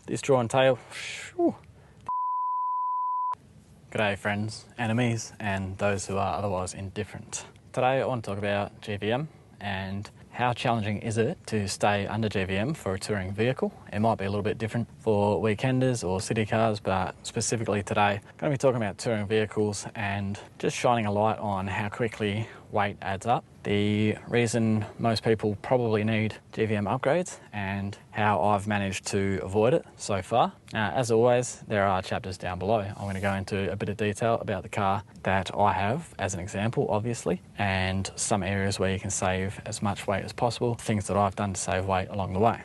This draw and tail, whew. G'day friends, enemies, and those who are otherwise indifferent. Today I want to talk about GVM and how challenging is it to stay under GVM for a touring vehicle. It might be a little bit different for weekenders or city cars, but specifically today I'm going to be talking about touring vehicles and just shining a light on how quickly weight adds up, the reason most people probably need GVM upgrades, and how I've managed to avoid it so far. As always, there are chapters down below. I'm going to go into a bit of detail about the car that I have as an example, obviously, and some areas where you can save as much weight as possible, things that I've done to save weight along the way.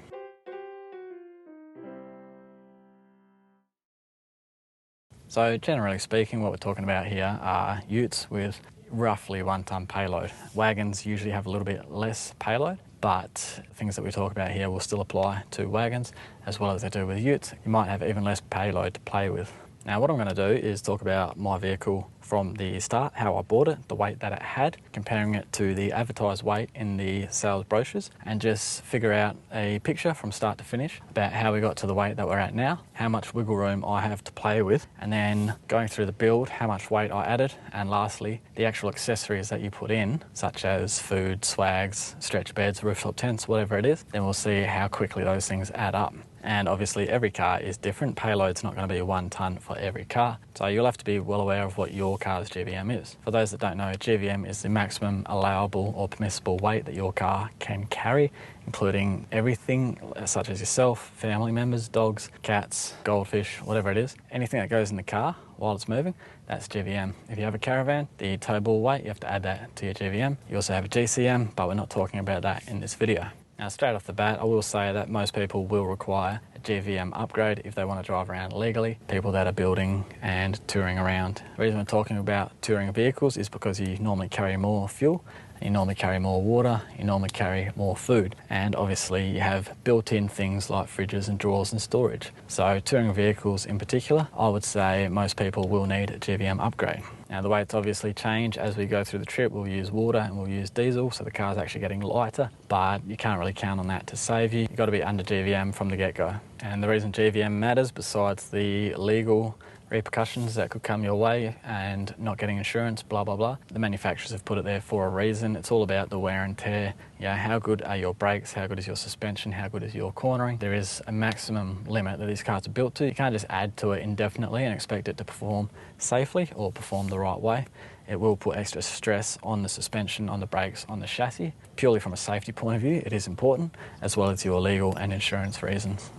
So generally speaking, what we're talking about here are utes with roughly 1 tonne payload. Wagons usually have a little bit less payload, but things that we talk about here will still apply to wagons as well as they do with utes. You might have even less payload to play with. Now what I'm going to do is talk about my vehicle from the start, how I bought it, the weight that it had, comparing it to the advertised weight in the sales brochures, and just figure out a picture from start to finish about how we got to the weight that we're at now, how much wiggle room I have to play with, and then going through the build, how much weight I added, and lastly, the actual accessories that you put in, such as food, swags, stretch beds, rooftop tents, whatever it is, then we'll see how quickly those things add up. And obviously every car is different. Payload's not going to be 1 tonne for every car, so you'll have to be well aware of what your car's GVM is. For those that don't know, GVM is the maximum allowable or permissible weight that your car can carry, including everything such as yourself, family members, dogs, cats, goldfish, whatever it is. Anything that goes in the car while it's moving, that's GVM. If you have a caravan, the tow ball weight, you have to add that to your GVM. You also have a GCM, but we're not talking about that in this video. Now straight off the bat, I will say that most people will require a GVM upgrade if they want to drive around legally, people that are building and touring around. The reason we're talking about touring vehicles is because you normally carry more fuel, you normally carry more water, you normally carry more food, and obviously you have built-in things like fridges and drawers and storage. So touring vehicles in particular, I would say most people will need a GVM upgrade. Now the weights obviously change as we go through the trip. We'll use water and we'll use diesel, so the car's actually getting lighter, but you can't really count on that to save you. You've got to be under GVM from the get-go. And the reason GVM matters, besides the legal repercussions that could come your way and not getting insurance, blah blah blah, the manufacturers have put it there for a reason. It's all about the wear and tear. How good are your brakes, how good is your suspension, how good is your cornering. There is a maximum limit that these cars are built to. You can't just add to it indefinitely and expect it to perform safely or perform the right way. It will put extra stress on the suspension, on the brakes, on the chassis. Purely from a safety point of view, it is important, as well as your legal and insurance reasons.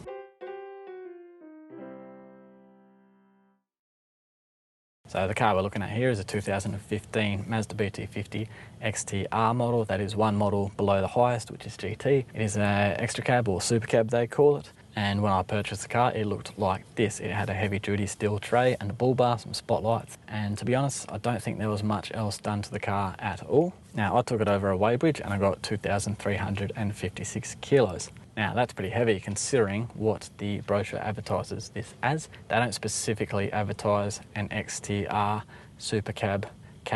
So the car we're looking at here is a 2015 Mazda BT50 XTR model. That is one model below the highest, which is GT. It is an extra cab, or super cab they call it. And when I purchased the car, it looked like this. It had a heavy duty steel tray and a bull bar, some spotlights. And to be honest, I don't think there was much else done to the car at all. Now I took it over a weighbridge and I got 2,356 kilos. Now that's pretty heavy considering what the brochure advertises this as. They don't specifically advertise an XTR super cab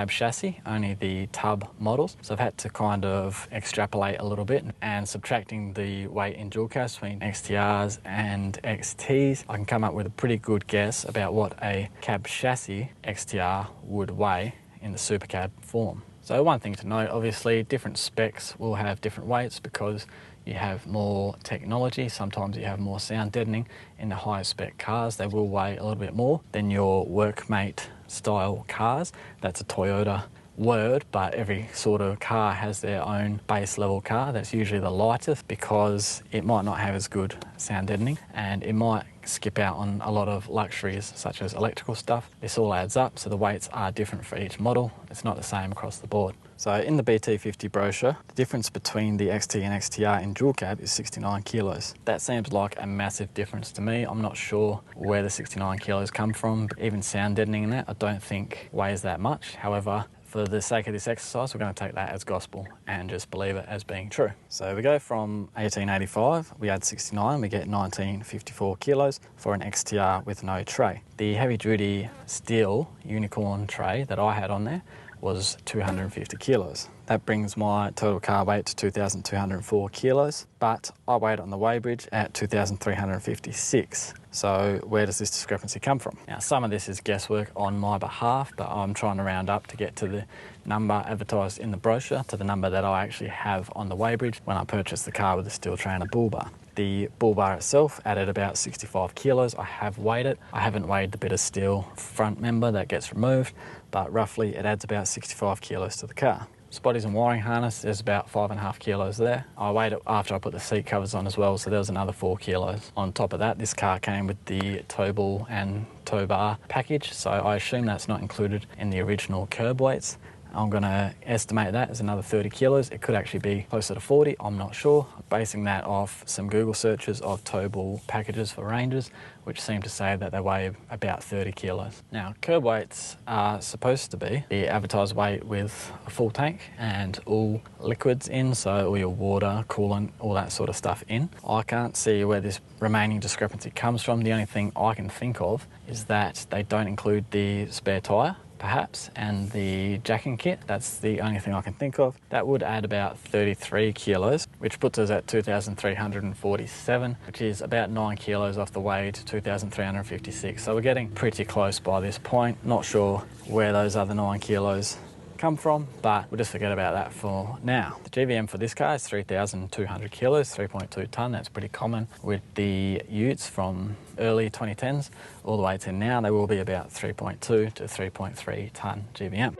chassis, only the tub models. So I've had to kind of extrapolate a little bit, and subtracting the weight in dual cabs between XTRs and XTs, I can come up with a pretty good guess about what a cab chassis XTR would weigh in the super cab form. So one thing to note, obviously different specs will have different weights because you have more technology. Sometimes you have more sound deadening. In the higher spec cars, they will weigh a little bit more than your workmate style cars. That's a Toyota word, but every sort of car has their own base level car. That's usually the lightest because it might not have as good sound deadening, and it might skip out on a lot of luxuries such as electrical stuff. This all adds up, so the weights are different for each model. It's not the same across the board. So in the BT50 brochure, the difference between the XT and XTR in dual cab is 69 kilos. That seems like a massive difference to me. I'm not sure where the 69 kilos come from. Even sound deadening in that, I don't think weighs that much. However, for the sake of this exercise, we're going to take that as gospel and just believe it as being true. So we go from 1885, we add 69, we get 1954 kilos for an XTR with no tray. The heavy duty steel unicorn tray that I had on there was 250 kilos. That brings my total car weight to 2,204 kilos, but I weighed on the weighbridge at 2,356. So where does this discrepancy come from? Now, some of this is guesswork on my behalf, but I'm trying to round up to get to the number advertised in the brochure to the number that I actually have on the weighbridge when I purchased the car with the steel trainer bull bar. The bull bar itself added about 65 kilos. I have weighed it. I haven't weighed the bit of steel front member that gets removed, but roughly it adds about 65 kilos to the car. Spotties and wiring harness, there's about 5.5 kilos there. I weighed it after I put the seat covers on as well, so there was another 4 kilos. On top of that, this car came with the tow ball and tow bar package, so I assume that's not included in the original curb weights. I'm going to estimate that as another 30 kilos. It could actually be closer to 40, I'm not sure. Basing that off some Google searches of tow ball packages for Rangers, which seem to say that they weigh about 30 kilos. Now, curb weights are supposed to be the advertised weight with a full tank and all liquids in, so all your water, coolant, all that sort of stuff in. I can't see where this remaining discrepancy comes from. The only thing I can think of is that they don't include the spare tyre, perhaps, and the jacking kit. That's the only thing I can think of. That would add about 33 kilos, which puts us at 2,347, which is about 9 kilos off the way to 2,356. So we're getting pretty close by this point. Not sure where those other 9 kilos come from, but we'll just forget about that for now. The GVM for this car is 3,200 kilos, 3.2 tonne. That's pretty common with the utes from early 2010s all the way to now. They will be about 3.2 to 3.3 tonne GVM.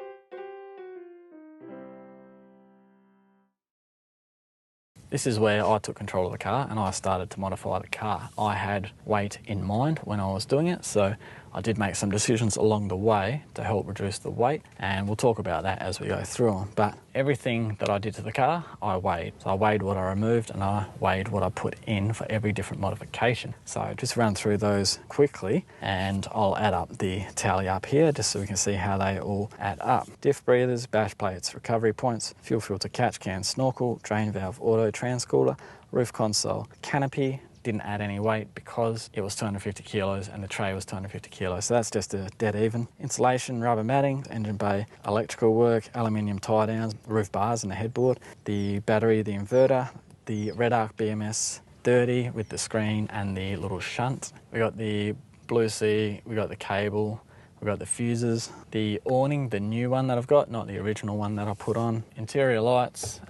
This is where I took control of the car and I started to modify the car. I had weight in mind when I was doing it, so I did make some decisions along the way to help reduce the weight, and we'll talk about that as we go through them. But everything that I did to the car, I weighed. So I weighed what I removed and I weighed what I put in for every different modification. So just run through those quickly and I'll add up the tally up here just so we can see how they all add up. Diff breathers, bash plates, recovery points, fuel filter catch can, snorkel, drain valve, auto transcooler, roof console, canopy. Didn't add any weight because it was 250 kilos and the tray was 250 kilos. So that's just a dead even. Insulation, rubber matting, engine bay, electrical work, aluminium tie downs, roof bars and the headboard, the battery, the inverter, the Red Arc BMS 30 with the screen and the little shunt. We got the Blue Sea, we got the cable, we've got the fuses, the awning, the new one that I've got, not the original one that I put on. Interior lights,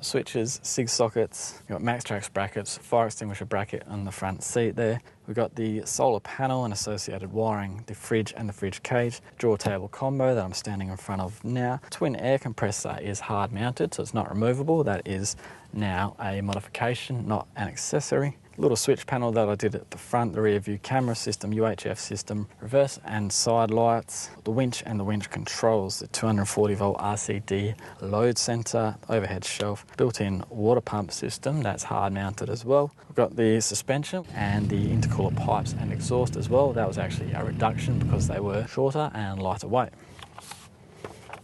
switches, SIG sockets, we've got Maxtrax brackets, fire extinguisher bracket on the front seat there. We've got the solar panel and associated wiring, the fridge and the fridge cage, drawer table combo that I'm standing in front of now. Twin air compressor is hard mounted, so it's not removable. That is now a modification, not an accessory. Little switch panel that I did at the front, the rear view camera system, UHF system, reverse and side lights, the winch and the winch controls, the 240 volt RCD load center, overhead shelf, built-in water pump system, that's hard mounted as well. We've got the suspension and the intercooler pipes and exhaust as well. That was actually a reduction because they were shorter and lighter weight.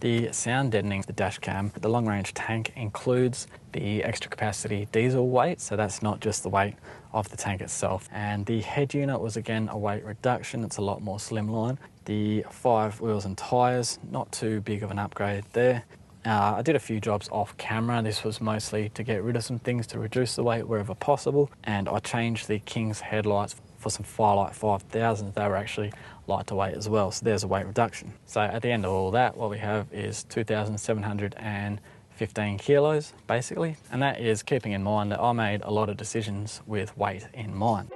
The sound deadening, the dash cam, the long range tank includes the extra capacity diesel weight, so that's not just the weight of the tank itself. And the head unit was again a weight reduction, it's a lot more slimline. The 5 wheels and tyres, not too big of an upgrade there. I did a few jobs off camera. This was mostly to get rid of some things to reduce the weight wherever possible, and I changed the King's headlights for some Firelight 5000s. They were actually lighter weight as well, so there's a weight reduction. So at the end of all that, what we have is 2,715 kilos basically, and that is keeping in mind that I made a lot of decisions with weight in mind.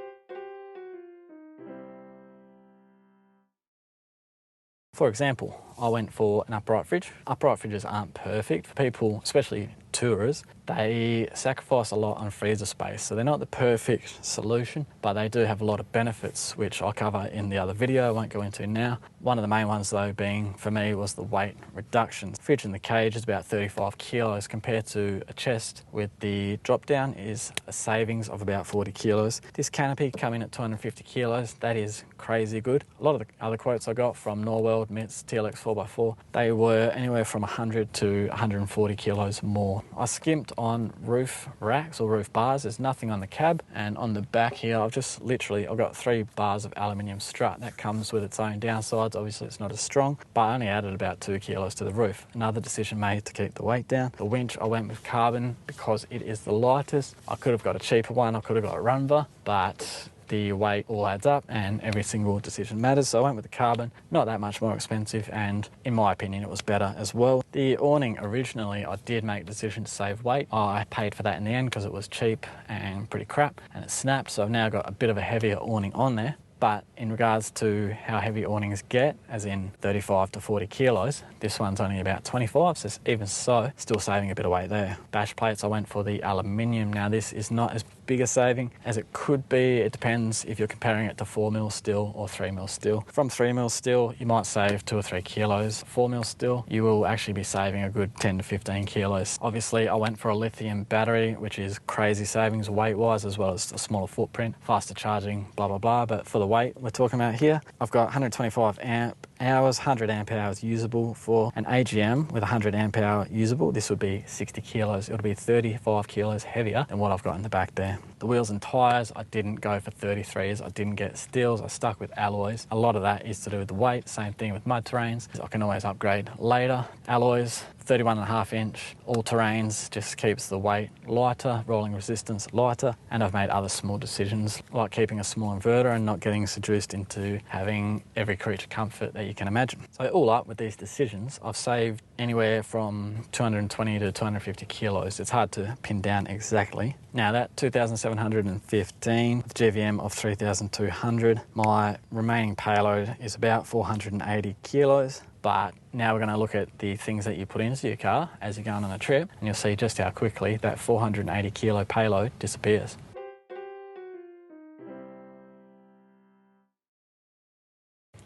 For example, I went for an upright fridge. Upright fridges aren't perfect for people, especially tourers. They sacrifice a lot on freezer space, so they're not the perfect solution, but they do have a lot of benefits, which I'll cover in the other video, I won't go into now. One of the main ones though being, for me, was the weight reduction. The fridge in the cage is about 35 kilos compared to a chest with the drop down is a savings of about 40 kilos. This canopy coming at 250 kilos, that is crazy good. A lot of the other quotes I got from Norweld, Mitz, TLX 4x4, they were anywhere from 100 to 140 kilos more. I skimped on roof racks or roof bars. There's nothing on the cab, and on the back here I've got 3 bars of aluminium strut. That comes with its own downsides. Obviously it's not as strong, but I only added about 2 kilos to the roof. Another decision made to keep the weight down. The winch, I went with carbon because it is the lightest. I could have got a cheaper one, I could have got a Runva, but the weight all adds up and every single decision matters. So I went with the carbon, not that much more expensive, and in my opinion it was better as well. The awning, originally I did make a decision to save weight. I paid for that in the end because it was cheap and pretty crap, and it snapped, so I've now got a bit of a heavier awning on there. But in regards to how heavy awnings get, as in 35 to 40 kilos, this one's only about 25, so even so, still saving a bit of weight there. Dash plates, I went for the aluminium. Now this is not as big a saving as it could be. It depends if you're comparing it to 4mm steel or 3mm steel. From 3mm steel, you might save 2 or 3 kilos. 4mm steel, you will actually be saving a good 10 to 15 kilos. Obviously, I went for a lithium battery, which is crazy savings weight-wise, as well as a smaller footprint, faster charging, blah, blah, blah. But for the weight we're talking about here, I've got 125 amp hours, 100 amp hours usable. For an AGM with 100 amp hour usable, this would be 60 kilos. It'll be 35 kilos heavier than what I've got in the back there. The wheels and tyres, I didn't go for 33s, I didn't get steels, I stuck with alloys. A lot of that is to do with the weight, same thing with mud terrains. I can always upgrade later. Alloys, 31.5 inch, all terrains, just keeps the weight lighter, rolling resistance lighter, and I've made other small decisions like keeping a small inverter and not getting seduced into having every creature comfort that you can imagine. So all up with these decisions, I've saved anywhere from 220 to 250 kilos. It's hard to pin down exactly. Now that 2,715 with GVM of 3,200, my remaining payload is about 480 kilos. But now we're going to look at the things that you put into your car as you're going on a trip, and you'll see just how quickly that 480 kilo payload disappears.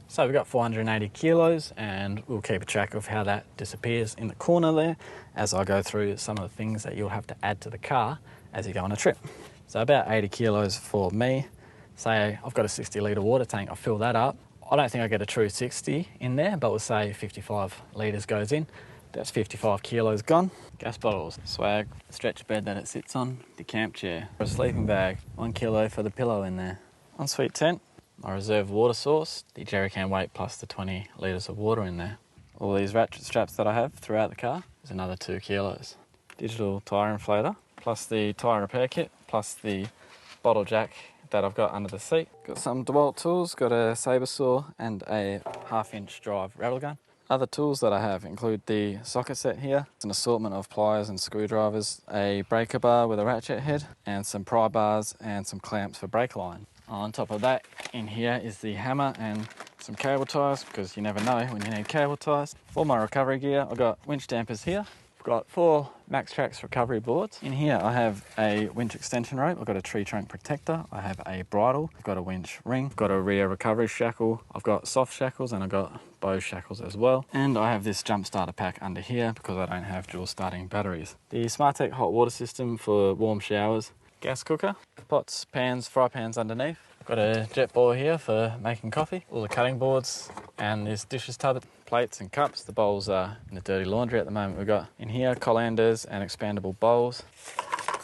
So we've got 480 kilos, and we'll keep a track of how that disappears in the corner there as I go through some of the things that you'll have to add to the car as you go on a trip. So about 80 kilos for me. Say I've got a 60 litre water tank, I fill that up. I don't think I get a true 60 in there, but we'll say 55 litres goes in. That's 55 kilos gone. Gas bottles, swag, stretcher bed that it sits on, the camp chair, a sleeping bag, 1 kilo for the pillow in there. Ensuite tent, my reserve water source, the jerry can weight plus the 20 litres of water in there. All these ratchet straps that I have throughout the car is another 2 kilos. Digital tyre inflator, plus the tyre repair kit, plus the bottle jack that I've got under the seat. Got some DeWalt tools, got a saber saw and a 1/2 inch drive rattle gun. Other tools that I have include the socket set here. It's an assortment of pliers and screwdrivers, a breaker bar with a ratchet head, and some pry bars and some clamps for brake line. On top of that, in here is the hammer and some cable ties, because you never know when you need cable ties. For my recovery gear, I've got winch dampers here. I've got 4 Max Trax recovery boards. In here I have a winch extension rope, I've got a tree trunk protector, I have a bridle, I've got a winch ring, I've got a rear recovery shackle, I've got soft shackles, and I've got bow shackles as well. And I have this jump starter pack under here because I don't have dual starting batteries. The SmartTech hot water system for warm showers, gas cooker, pots, pans, fry pans underneath. Got a jet boil here for making coffee, all the cutting boards, and this dishes tub, plates and cups. The bowls are in the dirty laundry at the moment. We've got in here colanders and expandable bowls,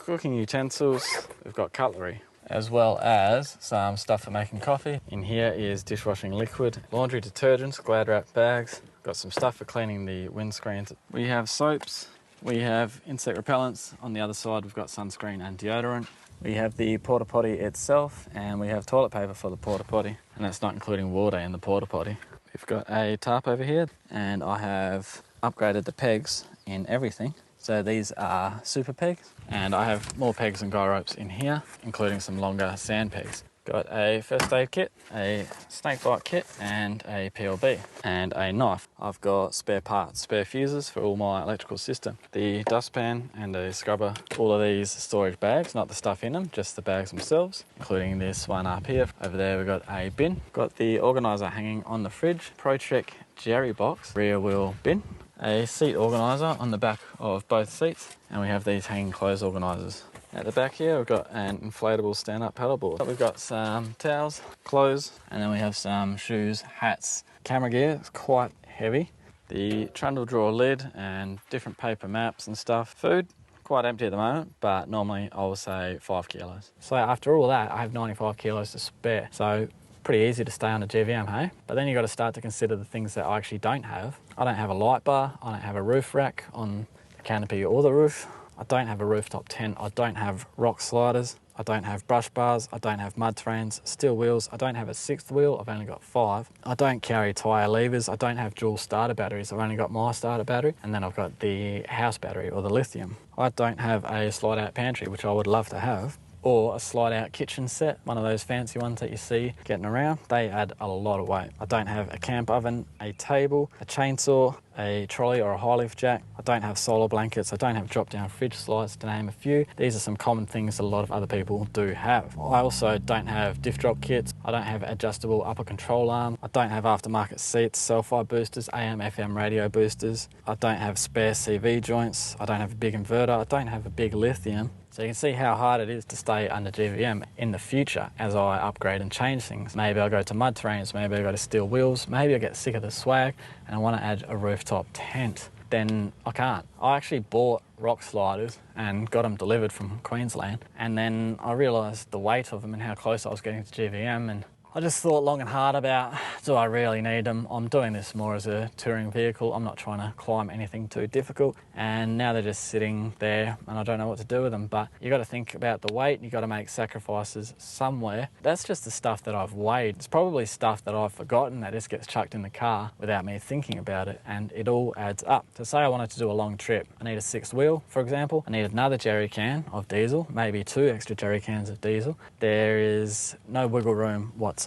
cooking utensils. We've got cutlery, as well as some stuff for making coffee. In here is dishwashing liquid, laundry detergents, Glad wrap bags. Got some stuff for cleaning the windscreens. We have soaps, we have insect repellents. On the other side we've got sunscreen and deodorant. We have the porta potty itself, and we have toilet paper for the porta potty, and that's not including water in the porta potty. We've got a tarp over here, and I have upgraded the pegs in everything. So these are super pegs, and I have more pegs and guy ropes in here, including some longer sand pegs. Got a first aid kit, a snake bite kit, and a PLB, and a knife. I've got spare parts, spare fuses for all my electrical system. The dustpan and a scrubber. All of these storage bags, not the stuff in them, just the bags themselves, including this one up here. Over there we've got a bin. Got the organiser hanging on the fridge, ProTrek Jerry box, rear wheel bin. A seat organiser on the back of both seats, and we have these hanging clothes organisers. At the back here, we've got an inflatable stand-up paddleboard. We've got some towels, clothes, and then we have some shoes, hats. Camera gear is quite heavy, The trundle drawer lid and different paper maps and stuff. Food, quite empty at the moment, but normally I will say 5 kilos. So after all that, I have 95 kilos to spare. So pretty easy to stay under GVM, hey? But then you've got to start to consider the things that I actually don't have. I don't have a light bar, I don't have a roof rack on the canopy or the roof. I don't have a rooftop tent, I don't have rock sliders, I don't have brush bars, I don't have mud terrains, steel wheels, I don't have a 6th wheel, I've only got 5. I don't carry tyre levers, I don't have dual starter batteries, I've only got my starter battery, and then I've got the house battery or the lithium. I don't have a slide out pantry, which I would love to have, or a slide out kitchen set, one of those fancy ones that you see getting around. They add a lot of weight. I don't have a camp oven, a table, a chainsaw, a trolley or a high lift jack. I don't have solar blankets. I don't have drop down fridge slides, to name a few. These are some common things that a lot of other people do have. I also don't have diff drop kits. I don't have adjustable upper control arm. I don't have aftermarket seats, self-fi boosters, AM, FM radio boosters. I don't have spare CV joints. I don't have a big inverter. I don't have a big lithium. So you can see how hard it is to stay under GVM in the future as I upgrade and change things. Maybe I go to mud terrains, maybe I go to steel wheels, maybe I get sick of the swag and I want to add a rooftop tent. Then I can't. I actually bought rock sliders and got them delivered from Queensland, and then I realised the weight of them and how close I was getting to GVM, and I just thought long and hard about, do I really need them? I'm doing this more as a touring vehicle. I'm not trying to climb anything too difficult. And now they're just sitting there and I don't know what to do with them. But you got to think about the weight. You got to make sacrifices somewhere. That's just the stuff that I've weighed. It's probably stuff that I've forgotten that just gets chucked in the car without me thinking about it. And it all adds up. So say I wanted to do a long trip. I need a 6th wheel, for example. I need another jerry can of diesel, maybe 2 extra jerry cans of diesel. There is no wiggle room whatsoever.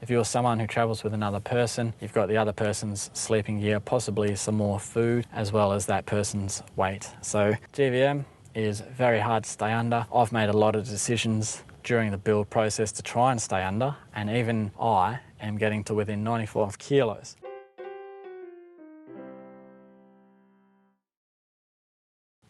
If you're someone who travels with another person, you've got the other person's sleeping gear, possibly some more food, as well as that person's weight. So GVM is very hard to stay under. I've made a lot of decisions during the build process to try and stay under, and even I am getting to within 95 kilos.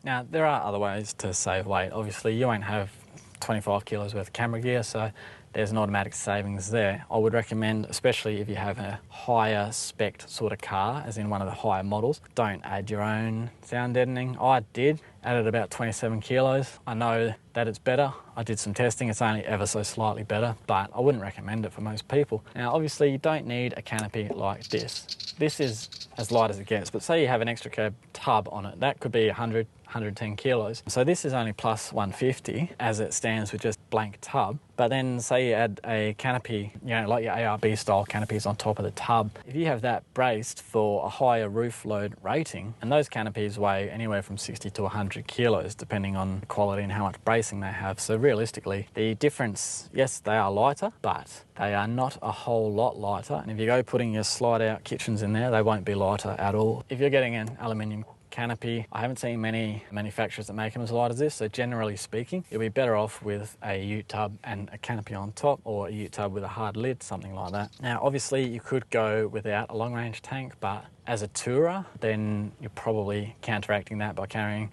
Now, there are other ways to save weight. Obviously, you won't have 25 kilos worth of camera gear, so there's an automatic savings there. I would recommend, especially if you have a higher spec sort of car, as in one of the higher models, don't add your own sound deadening. I did, added about 27 kilos. I know that it's better. I did some testing, it's only ever so slightly better, but I wouldn't recommend it for most people. Now, obviously you don't need a canopy like this. This is as light as it gets, but say you have an extra kerb tub on it, that could be 100, 110 kilos. So this is only plus 150 as it stands with just blank tub. But then say you add a canopy, you know, like your ARB style canopies on top of the tub. If you have that braced for a higher roof load rating, and those canopies weigh anywhere from 60 to 100 kilos, depending on the quality and how much bracing they have. So realistically, the difference, yes, they are lighter, but they are not a whole lot lighter. And if you go putting your slide out kitchens in there, they won't be lighter at all. If you're getting an aluminium canopy, I haven't seen many manufacturers that make them as light as this, so generally speaking, you'll be better off with a ute tub and a canopy on top, or a ute tub with a hard lid, something like that. Now, obviously, you could go without a long-range tank, but as a tourer, then you're probably counteracting that by carrying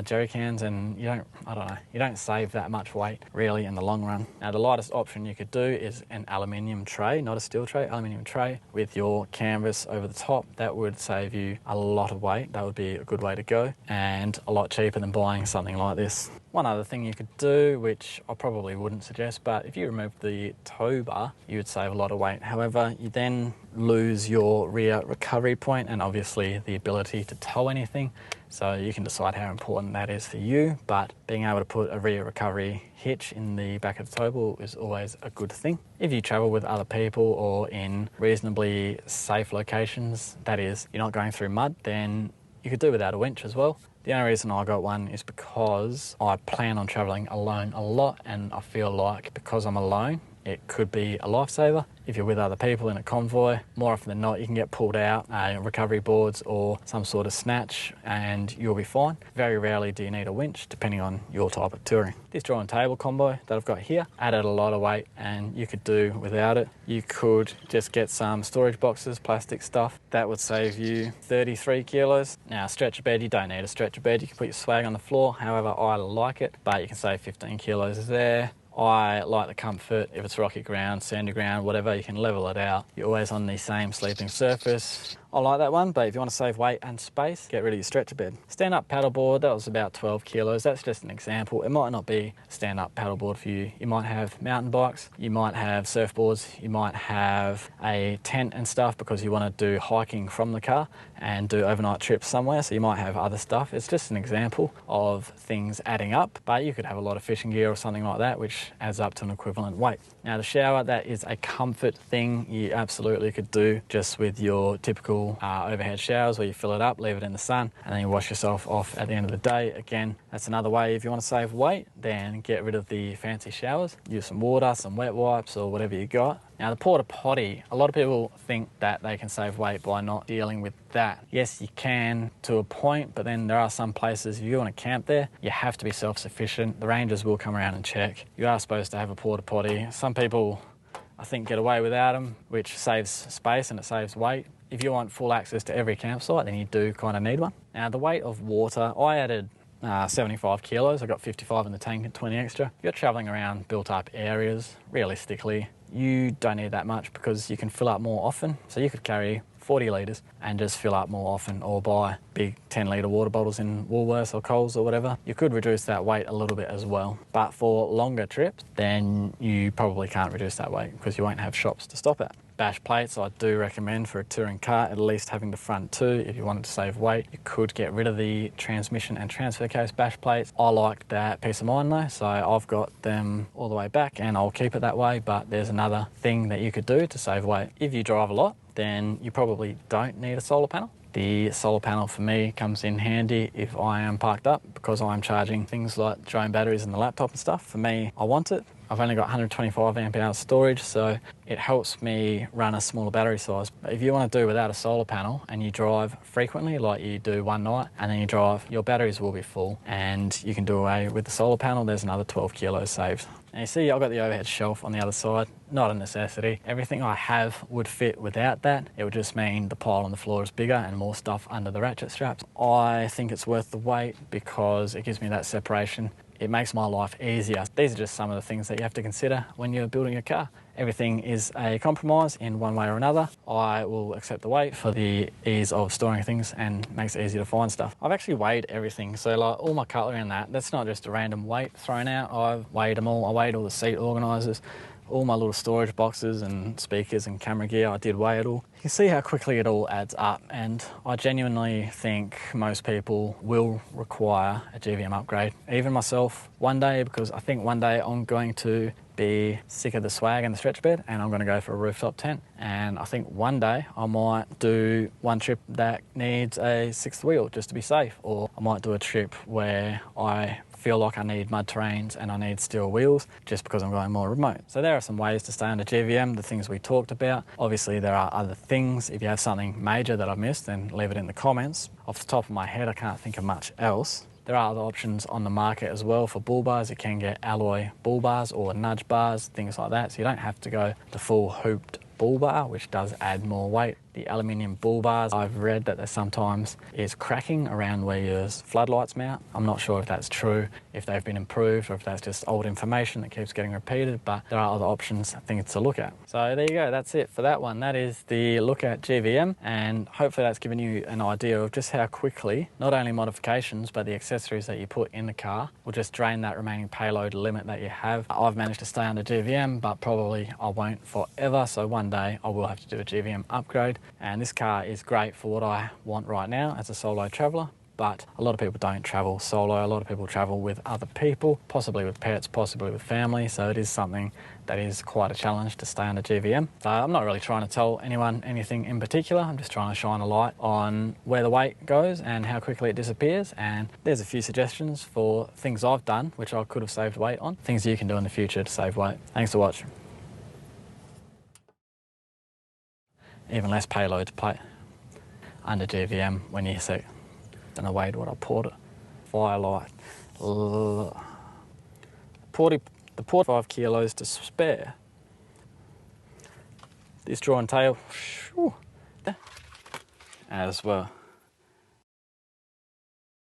jerry cans, and you don't save that much weight really in the long run. Now, the lightest option you could do is an aluminium tray, not a steel tray, aluminium tray with your canvas over the top. That would save you a lot of weight. That would be a good way to go, and a lot cheaper than buying something like this. One other thing you could do, which I probably wouldn't suggest, but if you remove the tow bar, you would save a lot of weight. However, you then lose your rear recovery point and obviously the ability to tow anything. So you can decide how important that is for you, but being able to put a rear recovery hitch in the back of the tow ball is always a good thing. If you travel with other people or in reasonably safe locations, that is, you're not going through mud, then you could do without a winch as well. The only reason I got one is because I plan on travelling alone a lot, and I feel like because I'm alone, it could be a lifesaver. If you're with other people in a convoy, more often than not, you can get pulled out, recovery boards or some sort of snatch, and you'll be fine. Very rarely do you need a winch, depending on your type of touring. This draw and table combo that I've got here added a lot of weight, and you could do without it. You could just get some storage boxes, plastic stuff. That would save you 33 kilos. Now, a stretcher bed, you don't need a stretcher bed. You can put your swag on the floor, however I like it, but you can save 15 kilos there. I like the comfort. If it's rocky ground, sandy ground, whatever, you can level it out. You're always on the same sleeping surface. I like that one, but if you want to save weight and space, get rid of your stretcher bed. Stand-up paddleboard, that was about 12 kilos. That's just an example. It might not be a stand-up paddleboard for you. You might have mountain bikes, you might have surfboards, you might have a tent and stuff because you want to do hiking from the car and do overnight trips somewhere, so you might have other stuff. It's just an example of things adding up, but you could have a lot of fishing gear or something like that, which adds up to an equivalent weight. Now the shower, that is a comfort thing you absolutely could do just with your typical overhead showers where you fill it up, leave it in the sun, and then you wash yourself off at the end of the day. Again, that's another way. If you want to save weight, then get rid of the fancy showers. Use some water, some wet wipes or whatever you got. Now the porta potty, a lot of people think that they can save weight by not dealing with that. Yes, you can to a point, but then there are some places, if you want to camp there, you have to be self-sufficient. The rangers will come around and check. You are supposed to have a porta potty. Some people, I think, get away without them, which saves space and it saves weight. If you want full access to every campsite, then you do kind of need one. Now the weight of water, I added 75 kilos. I got 55 in the tank and 20 extra. If you're traveling around built up areas, realistically, you don't need that much because you can fill up more often. So you could carry 40 litres and just fill up more often, or buy big 10-litre water bottles in Woolworths or Coles or whatever. You could reduce that weight a little bit as well. But for longer trips, then you probably can't reduce that weight because you won't have shops to stop at. Bash plates, I do recommend for a touring car, at least having the front two. If you wanted to save weight, you could get rid of the transmission and transfer case bash plates. I like that peace of mind though, so I've got them all the way back and I'll keep it that way. But there's another thing that you could do to save weight. If you drive a lot, then you probably don't need a solar panel. The solar panel for me comes in handy if I am parked up because I'm charging things like drone batteries and the laptop and stuff. For me, I want it. I've only got 125 amp hours storage, so it helps me run a smaller battery size. But if you want to do without a solar panel and you drive frequently, like you do one night, and then you drive, your batteries will be full and you can do away with the solar panel. There's another 12 kilos saved. Now you see I've got the overhead shelf on the other side, not a necessity. Everything I have would fit without that. It would just mean the pile on the floor is bigger and more stuff under the ratchet straps. I think it's worth the weight because it gives me that separation. It makes my life easier. These are just some of the things that you have to consider when you're building a car. Everything is a compromise in one way or another. I will accept the weight for the ease of storing things and makes it easy to find stuff. I've actually weighed everything. So like all my cutlery and that's not just a random weight thrown out. I've weighed them all. I weighed all the seat organisers, all my little storage boxes and speakers and camera gear. I did weigh it all. You can see how quickly it all adds up, and I genuinely think most people will require a GVM upgrade. Even myself one day, because I think one day I'm going to be sick of the swag and the stretch bed and I'm going to go for a rooftop tent. And I think one day I might do one trip that needs a sixth wheel just to be safe, or I might do a trip where I feel like I need mud terrains and I need steel wheels just because I'm going more remote. So there are some ways to stay under GVM, the things we talked about. Obviously there are other things. If you have something major that I've missed, then leave it in the comments. Off the top of my head, I can't think of much else. There are other options on the market as well for bull bars. You can get alloy bull bars or nudge bars, things like that. So you don't have to go the full hooped bull bar, which does add more weight. The aluminium bull bars, I've read that there sometimes is cracking around where your floodlights mount. I'm not sure if that's true, if they've been improved, or if that's just old information that keeps getting repeated, but there are other options, things to look at. So there you go, that's it for that one. That is the look at GVM, and hopefully that's given you an idea of just how quickly, not only modifications, but the accessories that you put in the car will just drain that remaining payload limit that you have. I've managed to stay under GVM, but probably I won't forever, so one day I will have to do a GVM upgrade. And this car is great for what I want right now as a solo traveller, but a lot of people don't travel solo. A lot of people travel with other people, possibly with pets, possibly with family, so it is something that is quite a challenge to stay under GVM. So I'm not really trying to tell anyone anything in particular. I'm just trying to shine a light on where the weight goes and how quickly it disappears, and there's a few suggestions for things I've done which I could have saved weight on, things you can do in the future to save weight. Thanks for watching. Even less payload to play under GVM when you see. Don't know what I poured it. Firelight. The 5 kilos to spare. This draw and tail as well.